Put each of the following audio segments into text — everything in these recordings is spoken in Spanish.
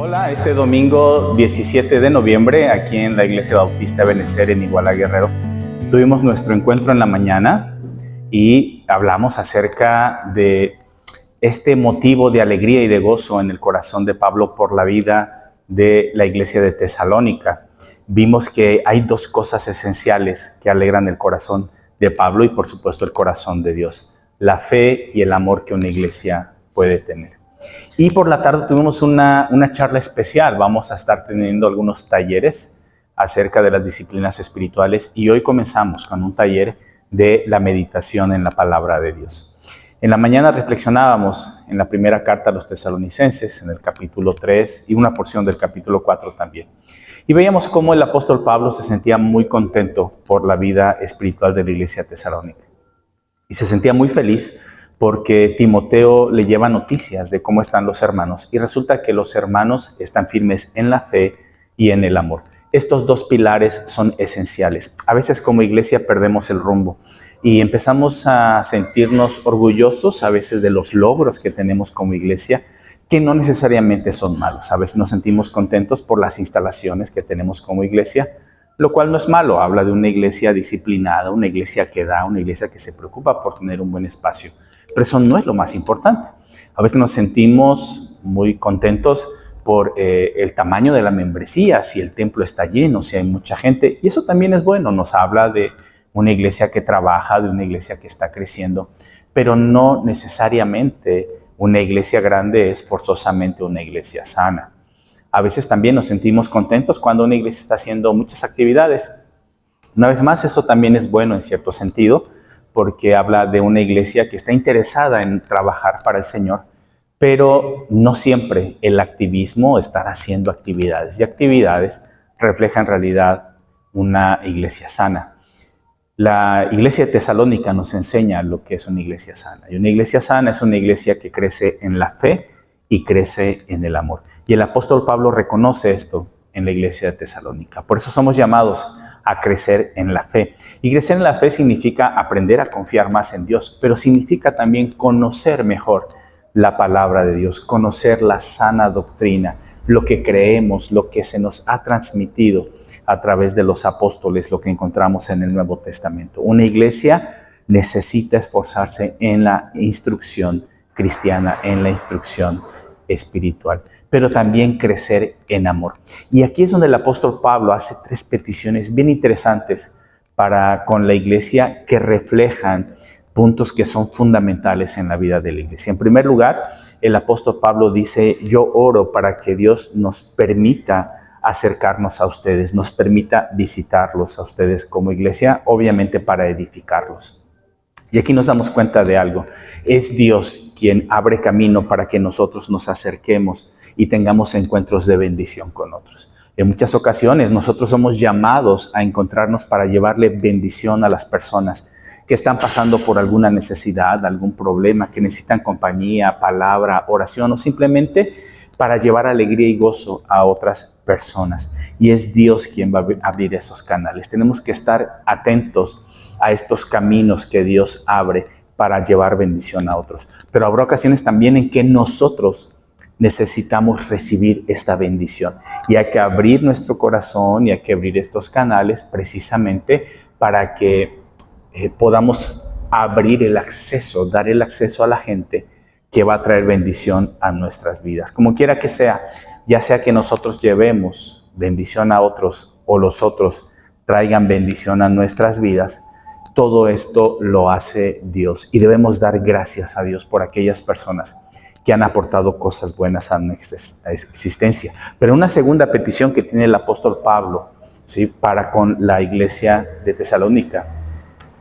Hola, este domingo 17 de noviembre, aquí en la Iglesia Bautista Benecer en Iguala Guerrero, tuvimos nuestro encuentro en la mañana y hablamos acerca de este motivo de alegría y de gozo en el corazón de Pablo por la vida de la iglesia de Tesalónica. Vimos que hay dos cosas esenciales que alegran el corazón de Pablo y por supuesto el corazón de Dios: la fe y el amor que una iglesia puede tener. Y por la tarde tuvimos una charla especial. Vamos a estar teniendo algunos talleres acerca de las disciplinas espirituales y hoy comenzamos con un taller de la meditación en la palabra de Dios. En la mañana reflexionábamos en la primera carta a los tesalonicenses, en el capítulo 3 y una porción del capítulo 4 también. Y veíamos cómo el apóstol Pablo se sentía muy contento por la vida espiritual de la iglesia tesalónica. Y se sentía muy feliz porque Timoteo le lleva noticias de cómo están los hermanos y resulta que los hermanos están firmes en la fe y en el amor. Estos dos pilares son esenciales. A veces como iglesia perdemos el rumbo y empezamos a sentirnos orgullosos a veces de los logros que tenemos como iglesia, que no necesariamente son malos. A veces nos sentimos contentos por las instalaciones que tenemos como iglesia, lo cual no es malo. Habla de una iglesia disciplinada, una iglesia que da, una iglesia que se preocupa por tener un buen espacio. Pero eso no es lo más importante. A veces nos sentimos muy contentos por el tamaño de la membresía, si el templo está lleno, si hay mucha gente. Y eso también es bueno, nos habla de una iglesia que trabaja, de una iglesia que está creciendo. Pero no necesariamente una iglesia grande es forzosamente una iglesia sana. A veces también nos sentimos contentos cuando una iglesia está haciendo muchas actividades. Una vez más, eso también es bueno en cierto sentido, porque habla de una iglesia que está interesada en trabajar para el Señor, pero no siempre el activismo, estar haciendo actividades y actividades, refleja en realidad una iglesia sana. La iglesia de Tesalónica nos enseña lo que es una iglesia sana. Y una iglesia sana es una iglesia que crece en la fe y crece en el amor. Y el apóstol Pablo reconoce esto en la iglesia de Tesalónica. Por eso somos llamados a crecer en la fe. Y crecer en la fe significa aprender a confiar más en Dios, pero significa también conocer mejor la palabra de Dios, conocer la sana doctrina, lo que creemos, lo que se nos ha transmitido a través de los apóstoles, lo que encontramos en el Nuevo Testamento. Una iglesia necesita esforzarse en la instrucción cristiana, en la instrucción espiritual, pero también crecer en amor. Y aquí es donde el apóstol Pablo hace tres peticiones bien interesantes con la iglesia que reflejan puntos que son fundamentales en la vida de la iglesia. En primer lugar, el apóstol Pablo dice: yo oro para que Dios nos permita acercarnos a ustedes, nos permita visitarlos a ustedes como iglesia, obviamente para edificarlos. Y aquí nos damos cuenta de algo: es Dios quien abre camino para que nosotros nos acerquemos y tengamos encuentros de bendición con otros. En muchas ocasiones nosotros somos llamados a encontrarnos para llevarle bendición a las personas que están pasando por alguna necesidad, algún problema, que necesitan compañía, palabra, oración o simplemente para llevar alegría y gozo a otras personas. Y es Dios quien va a abrir esos canales. Tenemos que estar atentos a estos caminos que Dios abre para llevar bendición a otros. Pero habrá ocasiones también en que nosotros necesitamos recibir esta bendición. Y hay que abrir nuestro corazón y hay que abrir estos canales precisamente para que podamos abrir el acceso, dar el acceso a la gente que va a traer bendición a nuestras vidas. Como quiera que sea, ya sea que nosotros llevemos bendición a otros o los otros traigan bendición a nuestras vidas, todo esto lo hace Dios y debemos dar gracias a Dios por aquellas personas que han aportado cosas buenas a nuestra existencia. Pero una segunda petición que tiene el apóstol Pablo, ¿sí?, para con la iglesia de Tesalónica,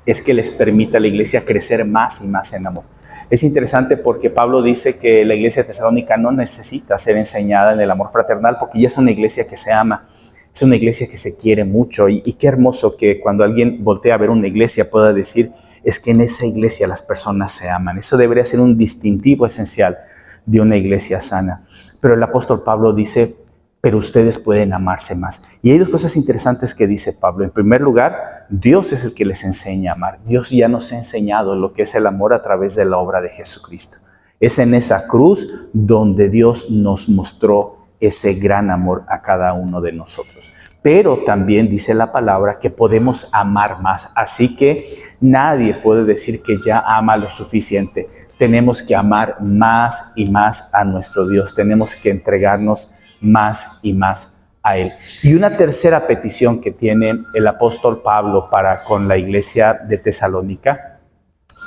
es que les permita a la iglesia crecer más y más en amor. Es interesante porque Pablo dice que la iglesia de Tesalónica no necesita ser enseñada en el amor fraternal porque ya es una iglesia que se ama, es una iglesia que se quiere mucho. Y qué hermoso que cuando alguien voltea a ver una iglesia pueda decir: es que en esa iglesia las personas se aman. Eso debería ser un distintivo esencial de una iglesia sana. Pero el apóstol Pablo dice: pero ustedes pueden amarse más. Y hay dos cosas interesantes que dice Pablo. En primer lugar, Dios es el que les enseña a amar. Dios ya nos ha enseñado lo que es el amor a través de la obra de Jesucristo. Es en esa cruz donde Dios nos mostró ese gran amor a cada uno de nosotros. Pero también dice la palabra que podemos amar más. Así que nadie puede decir que ya ama lo suficiente. Tenemos que amar más y más a nuestro Dios. Tenemos que entregarnos más y más a Él. Y una tercera petición que tiene el apóstol Pablo para con la iglesia de Tesalónica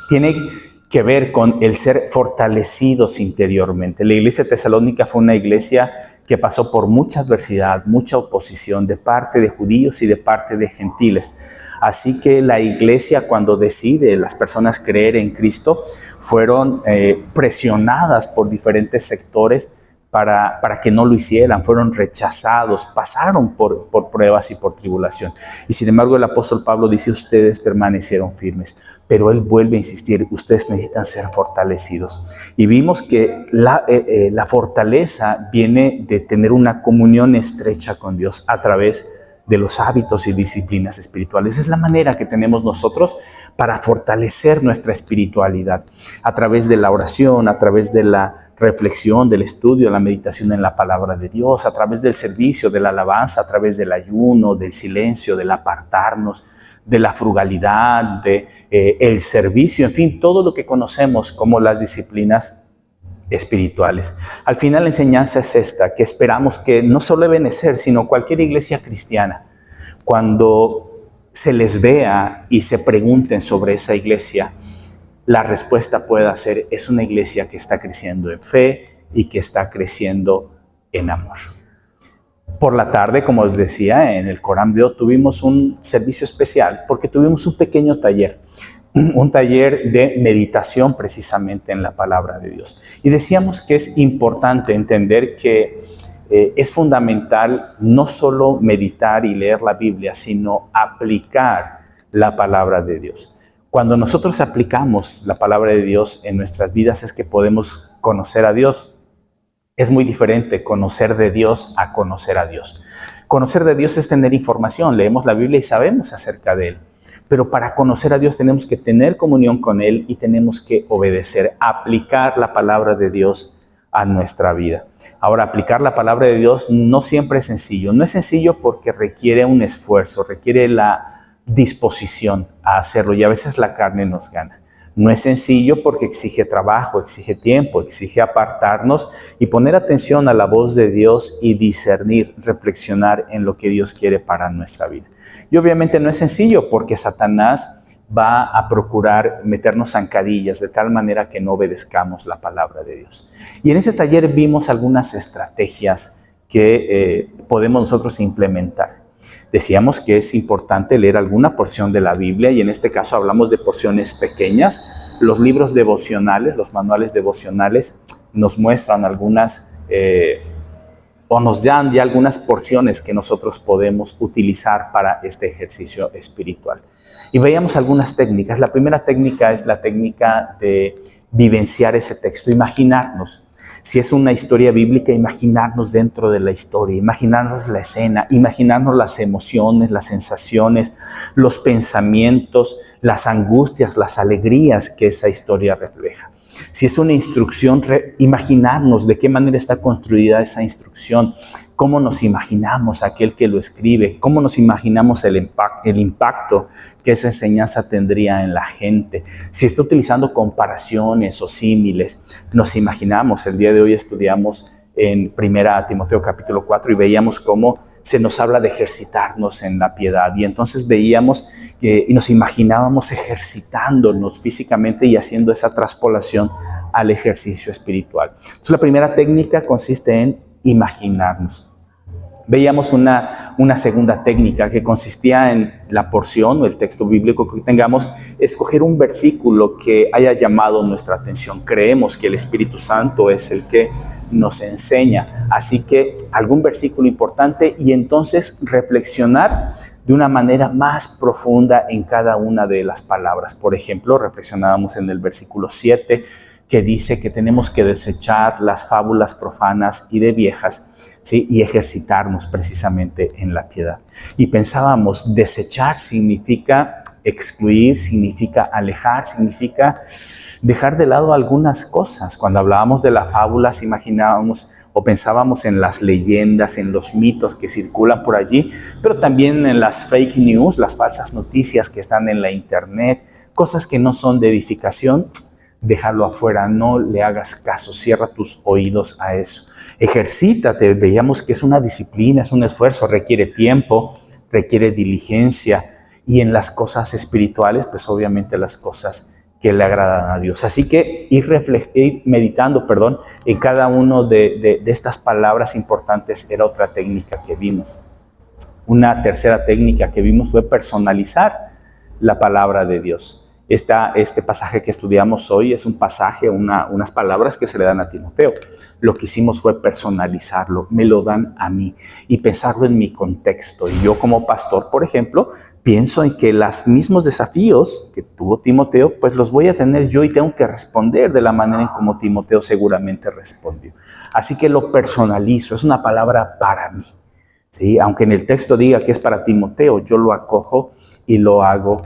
tiene que ver con el ser fortalecidos interiormente. La iglesia de Tesalónica fue una iglesia que pasó por mucha adversidad, mucha oposición de parte de judíos y de parte de gentiles. Así que la iglesia, cuando decide las personas creer en Cristo, fueron presionadas por diferentes sectores para que no lo hicieran, fueron rechazados, pasaron por pruebas y por tribulación. Y sin embargo el apóstol Pablo dice, ustedes permanecieron firmes, pero él vuelve a insistir, ustedes necesitan ser fortalecidos. Y vimos que la fortaleza viene de tener una comunión estrecha con Dios a través de los hábitos y disciplinas espirituales. Es la manera que tenemos nosotros para fortalecer nuestra espiritualidad a través de la oración, a través de la reflexión, del estudio, la meditación en la palabra de Dios, a través del servicio, de la alabanza, a través del ayuno, del silencio, del apartarnos, de la frugalidad, el servicio, en fin, todo lo que conocemos como las disciplinas espirituales. Al final la enseñanza es esta, que esperamos que no solo Ebenecer, sino cualquier iglesia cristiana, cuando se les vea y se pregunten sobre esa iglesia, la respuesta pueda ser, es una iglesia que está creciendo en fe y que está creciendo en amor. Por la tarde, como os decía, en el Coram Deo tuvimos un servicio especial porque tuvimos un pequeño taller. Un taller de meditación precisamente en la palabra de Dios. Y decíamos que es importante entender que es fundamental no solo meditar y leer la Biblia, sino aplicar la palabra de Dios. Cuando nosotros aplicamos la palabra de Dios en nuestras vidas es que podemos conocer a Dios. Es muy diferente conocer de Dios a conocer a Dios. Conocer de Dios es tener información, leemos la Biblia y sabemos acerca de Él. Pero para conocer a Dios tenemos que tener comunión con Él y tenemos que obedecer, aplicar la palabra de Dios a nuestra vida. Ahora, aplicar la palabra de Dios no siempre es sencillo. No es sencillo porque requiere un esfuerzo, requiere la disposición a hacerlo y a veces la carne nos gana. No es sencillo porque exige trabajo, exige tiempo, exige apartarnos y poner atención a la voz de Dios y discernir, reflexionar en lo que Dios quiere para nuestra vida. Y obviamente no es sencillo porque Satanás va a procurar meternos zancadillas de tal manera que no obedezcamos la palabra de Dios. Y en este taller vimos algunas estrategias que podemos nosotros implementar. Decíamos que es importante leer alguna porción de la Biblia y en este caso hablamos de porciones pequeñas. Los libros devocionales, los manuales devocionales nos muestran algunas o nos dan ya algunas porciones que nosotros podemos utilizar para este ejercicio espiritual. Y veíamos algunas técnicas. La primera técnica es la técnica de vivenciar ese texto, imaginarnos. Si es una historia bíblica, imaginarnos dentro de la historia, imaginarnos la escena, imaginarnos las emociones, las sensaciones, los pensamientos, las angustias, las alegrías que esa historia refleja. Si es una instrucción, imaginarnos de qué manera está construida esa instrucción, cómo nos imaginamos a aquel que lo escribe, cómo nos imaginamos el impacto que esa enseñanza tendría en la gente. Si está utilizando comparaciones o símiles, nos imaginamos. El día de hoy estudiamos en 1 Timoteo capítulo 4 y veíamos cómo se nos habla de ejercitarnos en la piedad. Y entonces veíamos y nos imaginábamos ejercitándonos físicamente y haciendo esa traspolación al ejercicio espiritual. Entonces la primera técnica consiste en imaginarnos. Veíamos una segunda técnica que consistía en la porción o el texto bíblico que tengamos, escoger un versículo que haya llamado nuestra atención. Creemos que el Espíritu Santo es el que nos enseña, así que algún versículo importante y entonces reflexionar de una manera más profunda en cada una de las palabras. Por ejemplo, reflexionábamos en el versículo 7, que dice que tenemos que desechar las fábulas profanas y de viejas, ¿sí? Y ejercitarnos precisamente en la piedad. Y pensábamos, desechar significa excluir, significa alejar, significa dejar de lado algunas cosas. Cuando hablábamos de las fábulas, imaginábamos o pensábamos en las leyendas, en los mitos que circulan por allí, pero también en las fake news, las falsas noticias que están en la internet, cosas que no son de edificación. Déjalo afuera, no le hagas caso, cierra tus oídos a eso. Ejercítate, veíamos que es una disciplina, es un esfuerzo, requiere tiempo, requiere diligencia, y en las cosas espirituales, pues obviamente las cosas que le agradan a Dios. Así que ir meditando, en cada una de estas palabras importantes era otra técnica que vimos. Una tercera técnica que vimos fue personalizar la palabra de Dios. Este pasaje que estudiamos hoy es un pasaje, unas palabras que se le dan a Timoteo. Lo que hicimos fue personalizarlo, me lo dan a mí y pensarlo en mi contexto. Y yo como pastor, por ejemplo, pienso en que los mismos desafíos que tuvo Timoteo, pues los voy a tener yo y tengo que responder de la manera en como Timoteo seguramente respondió. Así que lo personalizo, es una palabra para mí. ¿Sí? Aunque en el texto diga que es para Timoteo, yo lo acojo y lo hago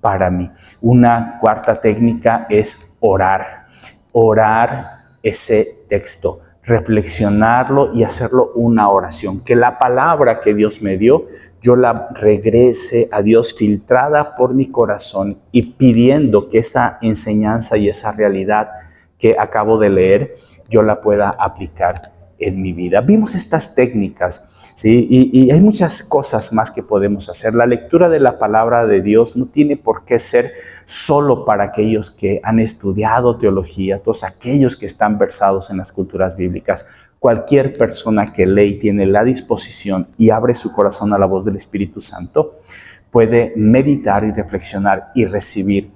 para mí. Una cuarta técnica es orar. Orar ese texto, reflexionarlo y hacerlo una oración. Que la palabra que Dios me dio, yo la regrese a Dios filtrada por mi corazón y pidiendo que esta enseñanza y esa realidad que acabo de leer, yo la pueda aplicar en mi vida. Vimos estas técnicas, ¿sí? Y hay muchas cosas más que podemos hacer. La lectura de la palabra de Dios no tiene por qué ser solo para aquellos que han estudiado teología, todos aquellos que están versados en las culturas bíblicas. Cualquier persona que lee y tiene la disposición y abre su corazón a la voz del Espíritu Santo puede meditar y reflexionar y recibir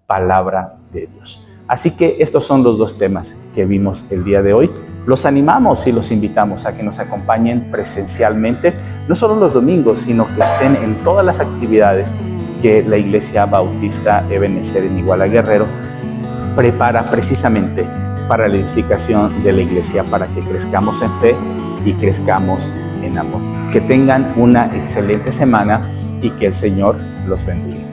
palabra de Dios. Así que estos son los dos temas que vimos el día de hoy. Los animamos y los invitamos a que nos acompañen presencialmente, no solo los domingos, sino que estén en todas las actividades que la Iglesia Bautista Ebenecer en Iguala Guerrero prepara precisamente para la edificación de la iglesia, para que crezcamos en fe y crezcamos en amor. Que tengan una excelente semana y que el Señor los bendiga.